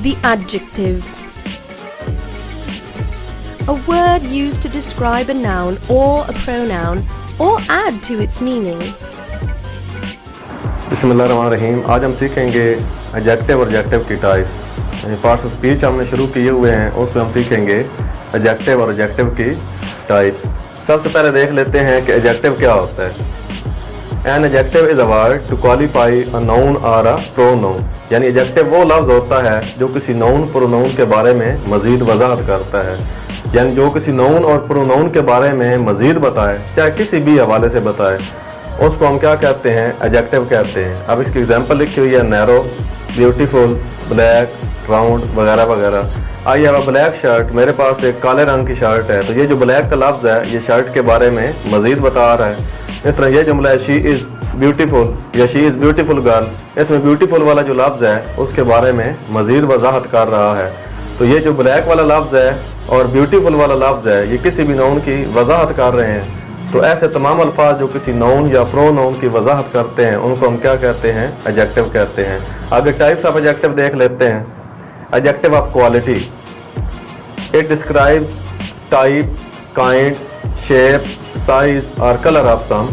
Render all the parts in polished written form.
The adjective. A word used to describe a noun or a pronoun or add to its meaning. बिस्मिल्लाहिर्रहमानिर्रहीम। आज हम सीखेंगे adjective और adjective की types. Parts of speech हमने शुरू किए हुए हैं, उसमें हम सीखेंगे एडजेक्टिव और एडजेक्टिव की टाइप्स। सबसे पहले देख लेते हैं कि एडजेक्टिव क्या होता है। An adjective is a word to qualify a noun और अ प्रोनाउन। यानी एडजेक्टिव वो लफ्ज़ होता है जो किसी नाउन प्रोनाउन के बारे में मज़ीद वजाहत करता है, यानी जो किसी नाउन और प्रोनाउन के बारे में मज़ीद बताए, चाहे किसी भी हवाले से बताए, उसको हम क्या कहते हैं, एडजेक्टिव कहते हैं। अब इसकी एग्जांपल लिखी हुई है, नैरो, ब्यूटीफुल, ब्लैक, राउंड वगैरह वगैरह। I have a black shirt, मेरे पास एक काले रंग की शर्ट है। तो ये जो ब्लैक का लफ्ज़ है ये शर्ट के बारे में मज़ीद बता रहा है। इस तरह ये जुमला है, शी इज़ ब्यूटीफुल या शी इज़ ब्यूटीफुल गर्ल, इसमें ब्यूटीफुल वाला जो लफ्ज़ है उसके बारे में मज़ीद वजाहत कर रहा है। तो ये जो ब्लैक वाला लफ्ज़ है और ब्यूटीफुल वाला लफ्ज़ है ये किसी भी नाउन की वजाहत कर रहे हैं। तो ऐसे तमाम अल्फाज जो किसी नाउन या प्रोनाउन की वजाहत करते हैं उनको हम क्या कहते हैं, एडजेक्टिव कहते हैं। आगे टाइप्स ऑफ एडजेक्टिव देख लेते हैं। Adjective of quality, it describes type, kind, shape, size और कलर ऑफ सम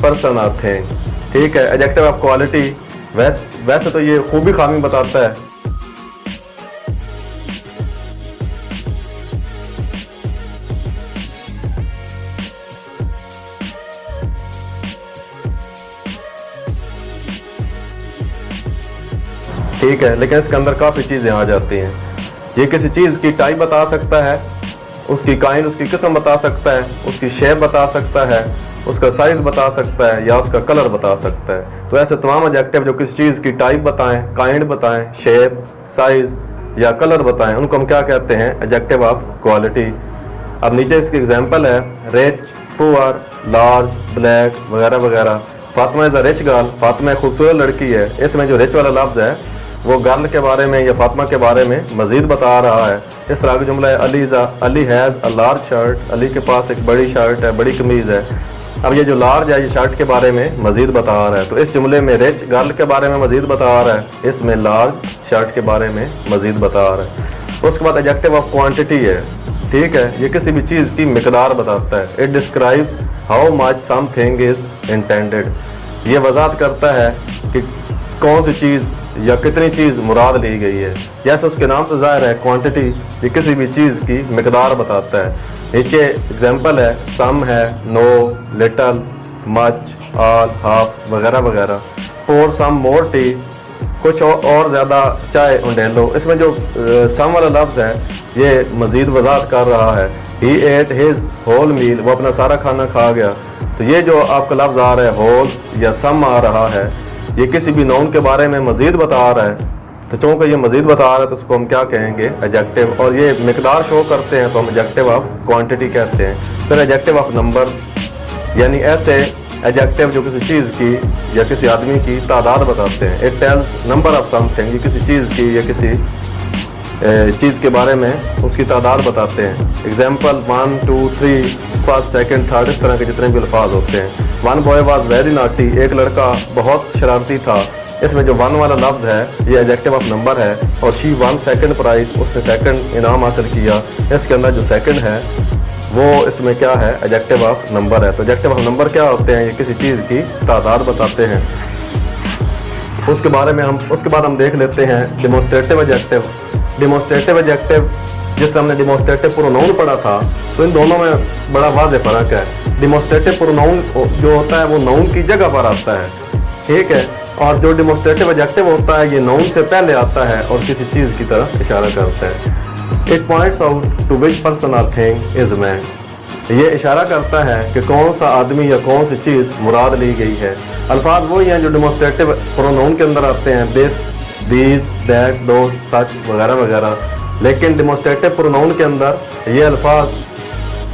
पर्सन और थिंग। ठीक है, एडजेक्टिव ऑफ क्वालिटी वैसे तो ये खूबी खामी बताता है। ठीक है, लेकिन इसके अंदर काफ़ी चीज़ें आ जाती हैं। ये किसी चीज़ की टाइप बता सकता है, उसकी काइंड, उसकी किस्म बता सकता है, उसकी शेप बता सकता है, उसका साइज बता सकता है या उसका कलर बता सकता है। तो ऐसे तमाम एडजेक्टिव जो किसी चीज़ की टाइप बताएं, काइंड बताएं, शेप, साइज या कलर बताएं, उनको हम क्या कहते हैं, एडजेक्टिव ऑफ क्वालिटी। अब नीचे इसकी एग्जांपल है, रिच, पुअर, लार्ज, ब्लैक वगैरह वगैरह। Fatima is a rich girl, Fatima एक खूबसूरत लड़की है। इसमें जो रिच वाला लफ्ज़ है वो गर्ल के बारे में या फातिमा के बारे में मज़ीद बता रहा है। इस तरह का जुमला है, Ali has a large shirt, Ali के पास एक बड़ी शर्ट है, बड़ी कमीज़ है। अब ये जो लार्ज है ये शर्ट के बारे में मज़ीद बता रहा है। तो इस जुमले में रिच गर्ल के बारे में मज़ीद बता रहा है, इसमें लार्ज शर्ट के बारे में मज़ीद बता रहा है। उसके बाद एडजेक्टिव ऑफ क्वांटिटी है। ठीक है, ये किसी भी चीज़ की मिकदार बताता है। It describes how much something is intended. ये वजाहत करता है कि कौन सी चीज़ या कितनी चीज़ मुराद ली गई है। जैसे उसके नाम से ज़ाहिर है, क्वांटिटी ये किसी भी चीज़ की मिकदार बताता है। नीचे एग्जांपल है, सम है, no, little, much, all, half वगैरह वगैरह। फॉर सम मोर टी, कुछ और ज़्यादा चाय उंडेलो। इसमें जो सम वाला लफ्ज़ है ये मज़ीद वजाहत कर रहा है। ही एट हिज होल मील, वो अपना सारा खाना खा गया। तो ये जो आपका लफ्ज़ आ रहा है, होल या सम आ रहा है, ये किसी भी नाउन के बारे में मज़ीद बता रहा है। तो चूँकि ये मज़ीद बता रहा है तो उसको हम क्या कहेंगे, एडजेक्टिव। और ये मिकदार शो करते हैं तो हम एडजेक्टिव ऑफ क्वांटिटी कहते हैं। फिर एडजेक्टिव ऑफ नंबर, यानी ऐसे एडजेक्टिव जो किसी चीज़ की या किसी आदमी की तादाद बताते हैं। It tells number of something, ये किसी चीज़ की या किसी चीज़ के बारे में उसकी तादाद बताते हैं। एग्जाम्पल 1, 2, 3, फर्स्ट, सेकंड, थर्ड, इस तरह के जितने भी अल्फाज होते हैं। One boy was very naughty, एक लड़का बहुत शरारती था। इसमें जो वन वाला लफ्ज़ है ये एडजेक्टिव ऑफ नंबर है। और शी वन सेकंड प्राइज, उसने सेकंड इनाम हासिल किया। इसके अंदर जो सेकंड है वो इसमें क्या है, एडजेक्टिव ऑफ नंबर है। तो एडजेक्टिव ऑफ नंबर क्या होते हैं, ये किसी चीज़ की तादाद बताते हैं। उसके बाद हम देख लेते हैं डिमॉन्स्ट्रेटिव एडजेक्टिव। डिमॉन्स्ट्रेटिव एडजेक्टिव, जिससे हमने डिमॉन्स्ट्रेटिव प्रोनाउन पढ़ा था, तो इन दोनों में बड़ा वाज़ेह फ़र्क है। डिमॉन्स्ट्रेटिव प्रोनाउन जो होता है वो नाउन की जगह पर आता है, ठीक है। और जो डिमॉन्स्ट्रेटिव एडजेक्टिव होता है ये नाउन से पहले आता है और किसी चीज़ की तरफ इशारा करता है। It points out to which person और थिंग इज मैन, ये इशारा करता है कि कौन सा आदमी या कौन सी चीज़ मुराद ली गई है। अल्फाज वही हैं जो डिमॉन्स्ट्रेटिव प्रोनाउन के अंदर आते हैं, दिस, दीज, दैट, दोस, सच वगैरह वगैरह। लेकिन डिमॉन्स्ट्रेटिव प्रोनाउन के अंदर ये अल्फाज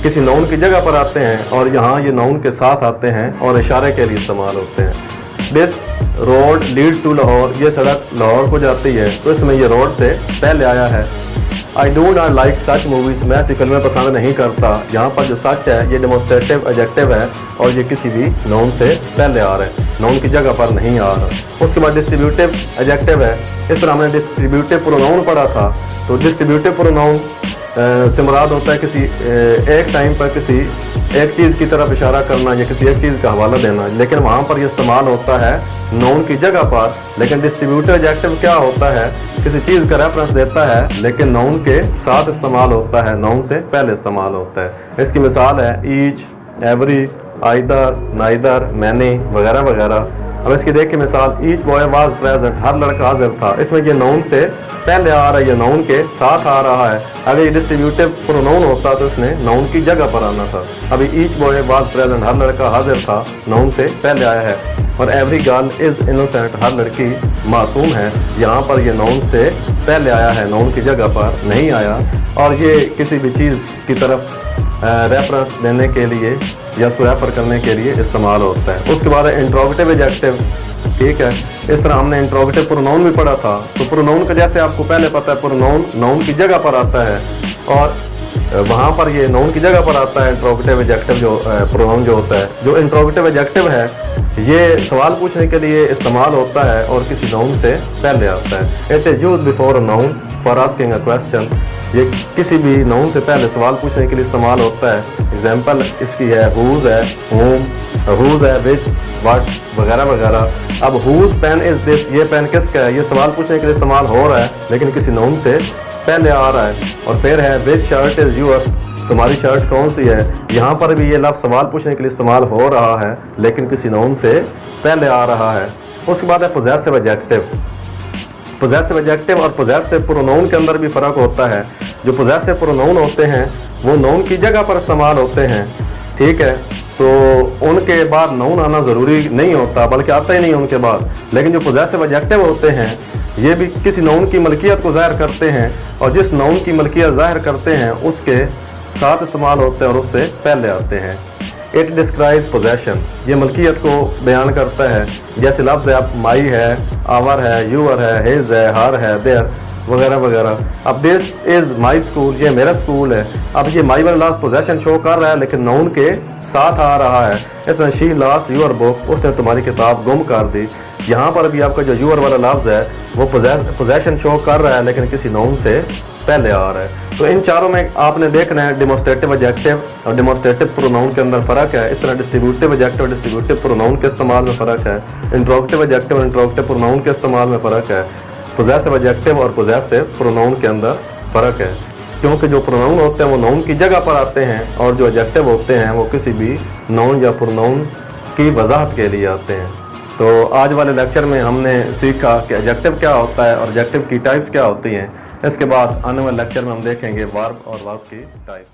किसी नाउन की जगह पर आते हैं और यहाँ ये नाउन के साथ आते हैं और इशारे के लिए इस्तेमाल होते हैं। This road lead to Lahore, ये सड़क लाहौर को जाती है, तो इसमें ये रोड से पहले आया है। I do not like such movies, मैं ऐसी फिल्में पसंद नहीं करता। यहाँ पर जो सच है ये डेमोस्ट्रेटिव एडजेक्टिव है और ये किसी भी नाउन से पहले आ रहा है, नाउन की जगह पर नहीं आ रहा। उसके बाद डिस्ट्रीब्यूटिव एडजेक्टिव है। इस पर हमने डिस्ट्रीब्यूटिव प्रोनाउन पढ़ा था। तो डिस्ट्रीब्यूटिव प्रोनाउन से मुराद होता है किसी एक टाइम पर किसी एक चीज़ की तरफ इशारा करना या किसी एक चीज़ का हवाला देना, लेकिन वहाँ पर ये इस्तेमाल होता है नाउन की जगह पर। लेकिन डिस्ट्रीब्यूटिव एडजेक्टिव क्या होता है, किसी चीज़ का रेफरेंस देता है लेकिन नाउन के साथ इस्तेमाल होता है, नाउन से पहले इस्तेमाल होता है। इसकी मिसाल है each, every, either, neither, many वगैरह वगैरह। अब इसकी देखिए मिसाल, ईच बॉय वाज प्रेजेंट, हर लड़का हाजिर था। इसमें ये नाउन से पहले आ रहा है, ये नाउन के साथ आ रहा है। अगर ये डिस्ट्रीब्यूटिव प्रोनाउन होता तो इसने नाउन की जगह पर आना था। अभी ईच बॉय वाज प्रेजेंट, हर लड़का हाजिर था, नाउन से पहले आया है। और एवरी गर्ल इज इनोसेंट, हर लड़की मासूम है, यहाँ पर ये नाउन से पहले आया है, नाउन की जगह पर नहीं आया। और ये किसी भी चीज़ की तरफ रेफरेंस देने के लिए या उसको रेफर करने के लिए इस्तेमाल होता है। उसके बाद इंट्रोगेटिव एडजेक्टिव, ठीक है। इस तरह हमने इंट्रोगेटिव प्रोनाउन भी पढ़ा था। तो प्रोनाउन का जैसे आपको पहले पता है, प्रोनाउन नाउन की जगह पर आता है और वहाँ पर ये नाउन की जगह पर आता है इंट्रोगेटिव एडजेक्टिव जो प्रोनाउन जो होता है। जो इंट्रोगेटिव एडजेक्टिव है ये सवाल पूछने के लिए इस्तेमाल होता है और किसी नाउन से पहले आता है। It is used before a noun for asking a question, ये किसी भी नाउन से पहले सवाल पूछने के लिए इस्तेमाल होता है। एग्जाम्पल इसकी है हुज है, होम, हुज है, विच, व्हाट वगैरह वगैरह। अब हुज पेन इज दिस, ये पेन किसका है, ये सवाल पूछने के लिए इस्तेमाल हो रहा है लेकिन किसी नाउन से पहले आ रहा है। और फिर है विच शर्ट इज यूअर्स, तुम्हारी शर्ट कौन सी है, यहाँ पर भी ये लफ्ज़ सवाल पूछने के लिए इस्तेमाल हो रहा है लेकिन किसी नाउन से पहले आ रहा है। उसके बाद है पोजेसिव एडजेक्टिव। पोजेसिव एडजेक्टिव और पोजेसिव प्रोनाउन के अंदर भी फ़र्क होता है। जो पोजेसिव प्रोनाउन होते हैं वो नाउन की जगह पर इस्तेमाल होते हैं, ठीक है। तो उनके बाद नाउन आना ज़रूरी नहीं होता, बल्कि आता ही नहीं उनके बाद। लेकिन जो पोजेसिव एडजेक्टिव होते हैं ये भी किसी नाउन की मलकियत को ज़ाहिर करते हैं और जिस नाउन की मलकियत ज़ाहिर करते हैं उसके साथ इस्तेमाल होते हैं और उससे पहले आते हैं। इट डिस्क्राइब्स पोजेशन, ये मलकियत को बयान करता है। जैसे लफ्ज़ है आप माई है, आवर है, यूअर है, हिज है, हर है, देयर वगैरह वगैरह। अब दिस इज़ माई स्कूल, ये मेरा स्कूल है। अब ये माई वाला लफ्ज़ पोजेशन शो कर रहा है लेकिन नाउन के साथ आ रहा है। इसमें शी लॉस्ट यूअर बुक, उसने तुम्हारी किताब गुम कर दी। यहाँ पर भी आपका जो यूअर वाला लफ्ज़ है वो पोजेशन शो कर रहा है लेकिन किसी नाउन से पहले आ रहा है। तो इन चारों में आपने देखना है डेमोस्ट्रेटिव एडजेक्टिव और डेमोस्ट्रेटिव प्रोनाउन के अंदर फ़र्क है। इस तरह डिस्ट्रीब्यूटिव एडजेक्टिव और डिस्ट्रीब्यूटिव प्रोनाउन के इस्तेमाल में फ़र्क है। इंट्रोगेटिव एडजेक्टिव और इंट्रोगेटिव प्रोनाउन के इस्तेमाल में फ़र्क है। पोजेसिव एडजेक्टिव और पोजेसिव प्रोनाउन के अंदर फ़र्क है, क्योंकि जो प्रोनाउन होते हैं वो नाउन की जगह पर आते हैं और जो एडजेक्टिव होते हैं वो किसी भी नाउन या प्रोनाउन की वजाहत के लिए आते हैं। तो आज वाले लेक्चर में हमने सीखा कि एडजेक्टिव क्या होता है और एडजेक्टिव की टाइप्स क्या होती हैं। इसके बाद आने वाले लेक्चर में हम देखेंगे वर्ब और वर्ब की टाइप।